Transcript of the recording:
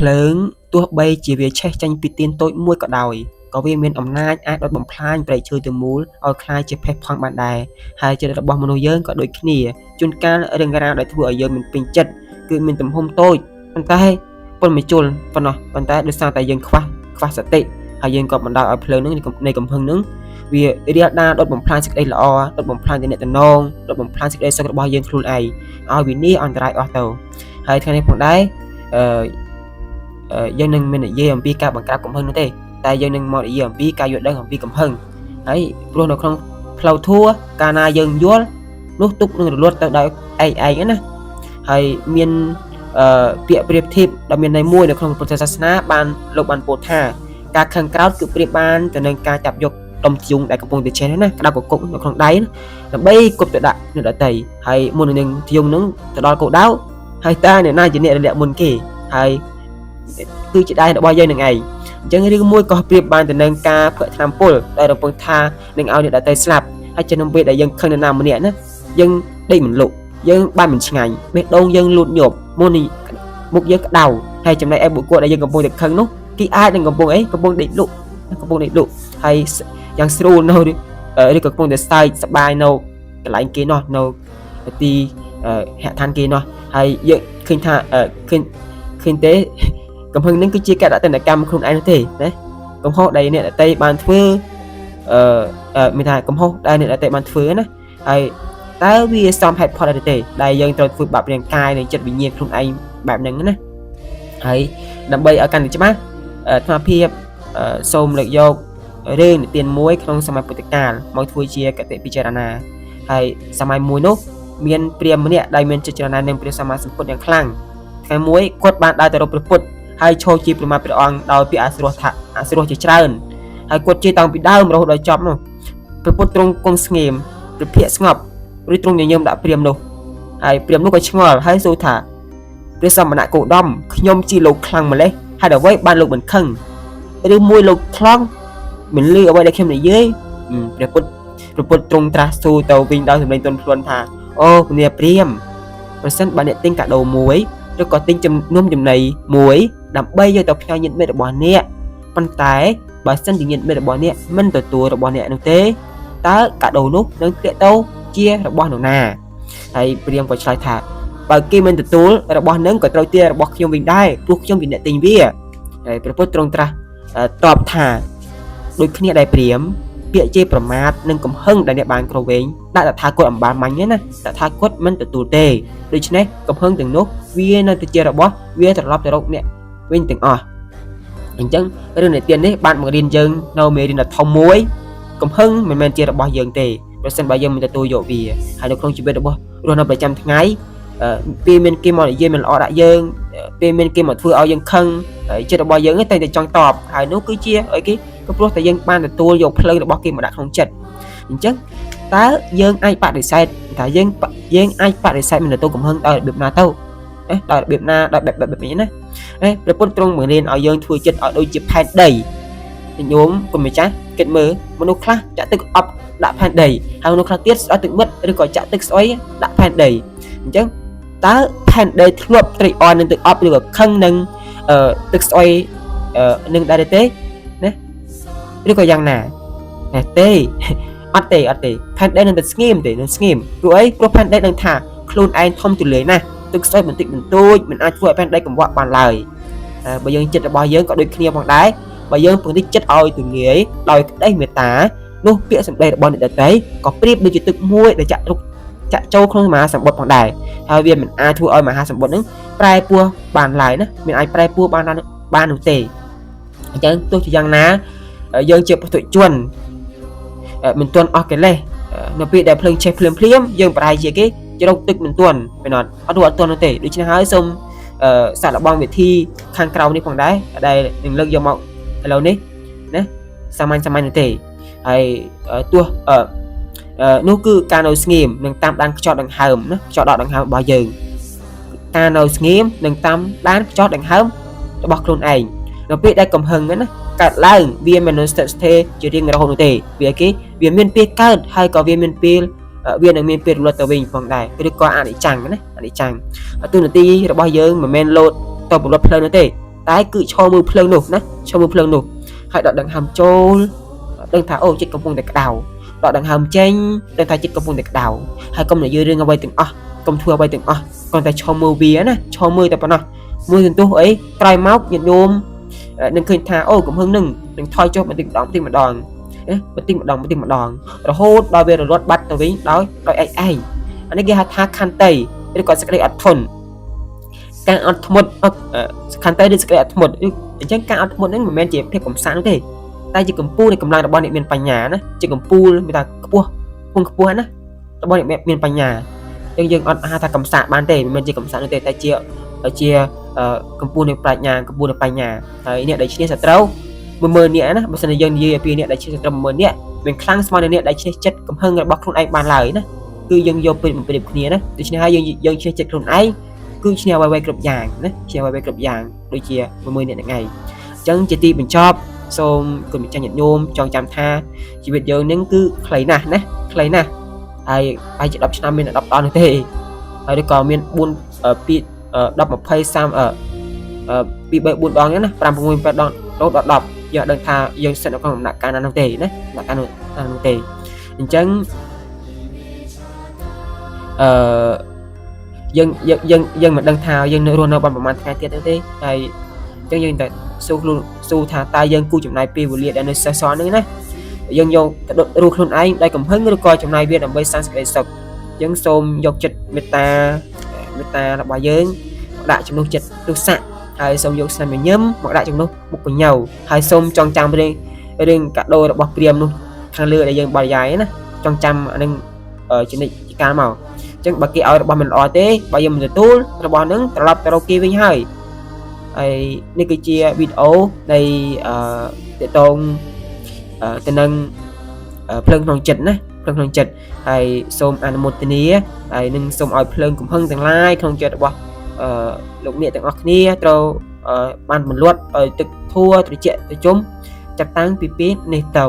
ភ្លើងទោះបីជាវាឆេះចាញ់ពីទៀនតូចមួយក៏ដោយក៏វាមានអំណាចអាចដុតបំផ្លាញព្រៃឈើទាំងមូលឲ្យคล้ายជាភេសផង់បានដែរហើយចិត្តរបស់មនុស្សយើងក៏ដូចគ្នាជួនកាលរឿងរ៉ាវដែលធ្វើឲ្យយើងមិនពេញចិត្តគឺមានទំហំតូចប៉ុន្តែប៉ុនមួយជុលប៉ុណ្ណោះប៉ុន្តែដោយសារតែយើងខ្វះសតិហើយយើងក៏បណ្ដោយឲ្យភ្លើងនឹងនៃកំហឹងនឹងវារាលដាលដុតបំផ្លាញសេចក្តីល្អដុតបំផ្លាញទំនាក់ទំនងដុតបំផ្លាញសេចក្តីសុខរបស់យើងខ្លួនឯងឲ្យវិនាសអន្តរាយអស់ទៅហើយថ្ងៃនេះផងដែរយើងនឹងមាននិយាយអំពីការបង្ក្រាបកំហឹងនោះទេតែយើងនឹងមកនិយាយអំពីការយល់ដឹងអំពីកំហឹងហើយព្រោះនៅក្នុងផ្លូវធัวកាលណាយើងយល់នោះទុកនឹងរលត់ទៅដោយឯងណាហើយមានពាក្យប្រៀបធៀបដែលមានន័យមួយនៅក្នុងពុទ្ធសាសនាបានលោកបានពោលថាការខឹងក្រោធគឺប្រៀបបានទៅនឹងការចាប់យកដុំធ្យូងដែលកំពុងតែឆេះណាក្តៅកគុកនៅក្នុងដៃដើម្បីគប់ទៅដាក់អ្នកដទៃហើយមុននឹងធ្យូងនឹងទៅដល់គោលដៅហើយតើអ្នកណាជាអ្នករលាក់មុនគេហើយគឺជាដៃរបស់យើងនឹងឯងអញ្ចឹងរឿងមួយក៏ប្រៀបបានទៅនឹងការផឹកថ្នាំពុលដែលរំពឹងថានឹងឲ្យអ្នកដទៃស្លាប់ហើយចំនួនពេលដែលយើងខឹងនរណាម្នាក់ណាយើងដេកមិនលុកយើងបានមិនឆ្ងាញ់បេះដូងយើងលូតញាប់មុននេះមុខយើងក្តៅហើយចំណែកឯបុគ្គលដែលយើងកំពុងតែខឹងនោះគេអាចនឹងកំពុងដេកលុកហើយយ៉ាងស្រួលនៅឬក៏កំពុងតែសើចសប្បាយនៅកន្លែងគេនោះនៅទីហដ្ឋានគេនោះហើយយើងឃើញថាឃើញទេកំហឹងនឹងគឺជាកតតនកម្មខ្លួនឯងនោះទេណាកំហុសដែលអ្នកដទៃបានធ្វើមានថាកំហុសដែលអ្នកដទៃបានធ្វើណាហើយតើវាសមហេតុផលអីទេដែលយើងត្រូវធ្វើបាបរាងកាយនិងចិត្តវិញ្ញាណខ្លួនឯងបែបហ្នឹងណាហើយដើម្បីឲ្យកាន់តែច្បាស់អាត្មាភាពសូមលើកយករឿងនិទានមួយក្នុងសម័យពុទ្ធកាលមកធ្វើជាកតិពិចារណាហើយសម័យមួយនោះមានព្រាហ្មណ៍ម្នាក់ដែលមានចិត្តចរណានឹងព្រះសម្មាសម្ពុទ្ធយ៉ាងខ្លាំងថ្ងៃមួយគាត់បានដើរទៅរកព្រះពុទ្ធហើយឈរជាប្រមាថព្រះអង្គដោយពាក្យអសុរោះជាច្រើនហើយគាត់ជេរតាំងពីដើមរហូតដល់ចប់នោះព្រះពុទ្ធទ្រង់គង់ស្ងៀមព្រះភិក្ខស្ងប់ឬទ្រង់ញញឹមដាក់ព្រាហ្មណ៍នោះហើយព្រាហ្មណ៍នោះក៏ឆ្ងល់ហើយសួរថាព្រះសមណគោតមខ្ញុំជាលោកខ្លាំងម្លេះហើយអ្វីបានលោកមិនខឹងឬមួយលោកខ្លងមិនលឺអ្វីដែលខ្ញុំនិយាយព្រះពុទ្ធទ្រង់ត្រាស់សួរទៅវិញដោយសម្លេងទន់ភ្លន់ថាអូព្រះព្រាហ្មណ៍ប្រសិនបើអ្នកទិញកាដូមួយឬក៏ទិញនំចំណីមួយដើម្បីយកទៅផ្ញើញាតិមិត្តរបស់អ្នកប៉ុន្តែបើសិនជាញាតិមិត្តរបស់អ្នកមិនទទួលរបស់អ្នកនោះទេតើកាដូនោះនឹងធ្លាក់ទៅជារបស់នរណាហើយព្រាហ្មណ៍ក៏ឆ្លើយថាបើគេមិនទទួលរបស់នឹងក៏ត្រូវជារបស់ខ្ញុំវិញដែរព្រោះខ្ញុំជាអ្នកទិញវាហើយព្រះពុទ្ធទ្រង់ត្រាស់តបថាដូចគ្នាដែរព្រាហ្មណ៍ពាក្យជេរប្រមាថនិងកំហឹងដែលអ្នកបានក្រវែងដាក់តថាគតអំបាលមាញ់ណាតថាគតមិនទទួលទេដូច្នេះកំហឹងទាំងនោះវានៅតែជារបស់វាត្រឡប់ទៅរកអ្នកវិញទាំងអស់អញ្ចឹងរឿងនិទាននេះបានបង្រៀនយើងនៅមេរៀនដ៏ធំមួយកំហឹងមិនមែនជារបស់យើងទេប្រសិនបើយើងមិនទទួលយកវាហើយនៅក្នុងជីវិតរបស់រស់នៅប្រចាំថ្ងៃពេលមានគេមកនិយាយមិនល្អដាក់យើងពេលមានគេមកធ្វើឲ្យយើងខឹងហើយចិត្តរបស់យើងតែចង់តបហើយនោះគឺជាអីគេក៏ព្រោះតែយើងបានទទួលយកភ្លើងរបស់គេមកដាក់ក្នុងចិត្តអញ្ចឹងតើយើងអាចបដិសេធថាយើងអាចបដិសេធមិនទទួលកំហឹងដោយរបៀបណាទៅដោយរបៀបណាដោយបែបនេះណាព្រះពុទ្ធទ្រង់បង្រៀនឲ្យយើងធ្វើចិត្តឲ្យដូចជាផែនដីញោមគុំម្ចាស់គិតមើលមនុស្សខ្លះចាក់ទឹកអប់ដាក់ផែនដីហើយមនុស្សខ្លះទៀតស្អុយទឹកបិទឬក៏ចាក់ទឹកស្អុយដាក់ផែនដីអញ្ចឹងតើផែនដីធ្លាប់ត្រេកអរនឹងទឹកអប់ឬក៏ខឹងនឹងទឹកស្អុយនឹងដែរទេណាឬក៏យ៉ាងណាទេអត់ទេផែនដីនឹងតែស្ងៀមទេនឹងស្ងៀមព្រោះអីព្រោះផែនដីនឹងថាខ្លួនឯងធំទូលាយណាស់ទឹកស្អុយបន្តិចបន្តួចមិនអាចធ្វើឲ្យផែនដីកង្វក់បានឡើយបើយើងចិត្តរបស់យើងក៏ដូចគ្នាផងដែរបើយើងពង្រីកចិត្តឲ្យទូលាយដោយក្តីមេត្តានោះពាក្យសម្ដីរបស់អ្នកដទៃក៏ប្រៀបដូចជាទឹកមួយដែលចាក់ចូលក្នុងមហាសមុទ្រផងដែរហើយវាមិនអាចធ្វើឲ្យមហាសមុទ្រនឹងប្រែប្រួលបានឡើយណាមិនអាចប្រែប្រួលបាននោះទេអញ្ចឹងទោះជាយ៉ាងណាយើងជាពុទ្ធជនមិនទាន់អស់កិលេសនៅពេលដែលភ្លើងឆេះភ្លាមយើងប្រហែលជាគេជ្រោកទឹកមិនទាន់មែនអត់ទាន់នោះទេដូច្នេះហើយសូមសាកល្បងវិធីខាងក្រៅនេះផងដែរដែលនឹងលើកយកមកឥឡូវនេះណាសាមញ្ញនោះទេហើយទោះនោះគឺការនៅស្ងៀមនឹងតាមដានខ្យល់ដង្ហើមណាខ្យល់ដកដង្ហើមរបស់យើងការនៅស្ងៀមនឹងតាមដានខ្យល់ដង្ហើមរបស់ខ្លួនឯងនៅពេលដែលកំហឹងណាកើតឡើងវាមិននៅស្ថិតស្ថេរជារៀងរហូតនោះទេវាមានពេលកើតហើយក៏វាមានពេលវានឹងមានពេលរលត់ទៅវិញផងដែរឬក៏អនិច្ចំណាអនិច្ចំទូនាទីរបស់យើងមិនមែនលោតទៅពលរដ្ឋផ្លូវនោះទេ តែគឺឈរមើលភ្លើងនោះណាឈរមើលភ្លើងនោះហើយដកដង្ហើមចូលដឹងថាអូចិត្តកំពុងតែក្តៅដកដង្ហើមចេញដឹងថាចិត្តកំពុងតែក្តៅហើយកុំនិយាយរឿងអ្វីទាំងអស់កុំធ្វើអ្វីទាំងអស់គ្រាន់តែឈរមើលវាណាឈរមើលតែប៉ុណ្ណោះមួយសន្ទុះអីក្រោយមកញាតិញោមនឹងឃើញថាអូកំហឹងនឹងថយចុះបន្តិចម្ដងបន្តិចម្ដងរហូតដល់វារលត់បាត់ទៅវិញដោយឯងអានេះគេហៅថាខន្តីឬក៏សេចក្តីអត់ធន់ការអត់ធ្មត់ខន្តីឬសេចក្តីអត់ធ្មត់អញ្ចឹងការអត់ធ្មត់ហ្នឹងមិនមែនជាភាពកំសាន្តទេតែជាកម្ពូលនៃកម្លាំងរបស់អ្នកមានបញ្ញាណាជាកម្ពូលមានថាខ្ពស់ណារបស់អ្នកមានបញ្ញាយើងអត់ហៅថាកំសាន្តបានទេមិនមែនជាកំសាន្តទេតែជាកម្ពូលនៃប្រាជ្ញាកម្ពូលនៃបញ្ញាហើយអ្នកដែលឈ្នះសត្រូវ10000នាក់ណាបើសិនជាយើងនិយាយពីអ្នកដែលឈ្នះសត្រូវ10000នាក់មានខ្លាំងស្មើនឹងអ្នកដែលឈ្នះចិត្តកំហឹងរបស់ខ្លួនឯងបានឡើយណាគឺយើងយកពេលបំពេញគ្នាណាដូច្នេះហើយយើងឈ្នះចិត្តខ្លួនឯងគឺឈ្នះអ្វីៗគ្រប់យ៉ាងណាឈ្នះអ្វីៗគ្រប់យ៉ាងដូចជា10000នាក់ថ្ងៃអញ្ចឹងជាទីបញ្ចប់សូមគុណម្ចាស់ញាតិញោមចងចាំថាជីវិតយើងនឹងគឺខ្លីណាស់ហើយអាចជា10ឆ្នាំមាន10ដងនោះទេហើយឬក៏មាន4 2 10 20 30 2 3 4ដងណា5 6 8ដងរហូតដល់10យើងដឹងថាយើងស្ថិតនៅក្នុងដំណាក់កាលណានោះទេណាដំណាក់កាលនោះទេអញ្ចឹងយើងមិនដឹងថាយើងនៅរស់នៅបានប្រហែលថ្ងៃទៀតទេហើយអញ្ចឹងយើងតែស៊ូថាតើយើងគូចំណាយពេលវេលាដែលនៅសេសសល់ហ្នឹងណាយើងយកទៅដុតរស់ខ្លួនឯងដោយកំហឹងឬក៏ចំណាយវាដើម្បីសាងសេចក្តីសុខអញ្ចឹងសូមយកចិត្តមេត្តារបស់យើងមកដាក់ជំនួសចិត្តទស្សៈហើយសូមយកស្នាមញញឹមមកដាក់ជំនួសមុខកញ្ញើហើយសូមចងចាំរឿងកាដូរបស់ព្រាហ្មណ៍នោះខាងលើដែលយើងបរិយាយណាចងចាំអានឹងជានិច្ចជាកាលមកអញ្ចឹងបើគេឲ្យរបស់មិនល្អទេបើយើងមិនទទួលរបស់ហ្នឹងត្រឡប់ទៅរកគេវិញហើយនេះគឺជាវីដេអូនៃទាក់ទងទៅនឹងភ្លើងក្នុងចិត្តណាភ្លើងក្នុងចិត្តហើយសូមអនុមោទនាហើយនឹងសូមឲ្យភ្លើងកំហឹងទាំងឡាយក្នុងចិត្តរបស់លោកអ្នកទាំងអស់គ្នាត្រូវបានបន្លាត់ឲ្យទឹកធัวត្រជាក់ត្រជុំចាប់តាំងពីពេលនេះទៅ